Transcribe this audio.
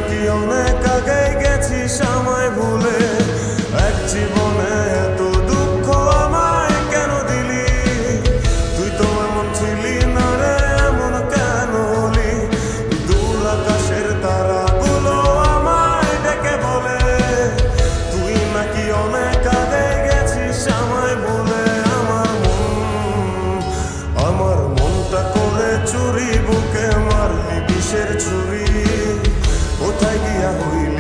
নাকি অনেক আগে গেছিস আমায় ভুলে। এক জীবনে এত দুঃখ আমায় কেন দিলি? তুই তো এমন ছিলি না রে, এমন কেন হলি? দূর আকাশের তারাগুলো আমায় ডেকে বলে তুই নাকি অনেক আগে গেছিস আমায় ভুলে। আমার মনটা করে চুরি, বুকে মারলি বিষের ছুরি। কোথায় গিয়া হইল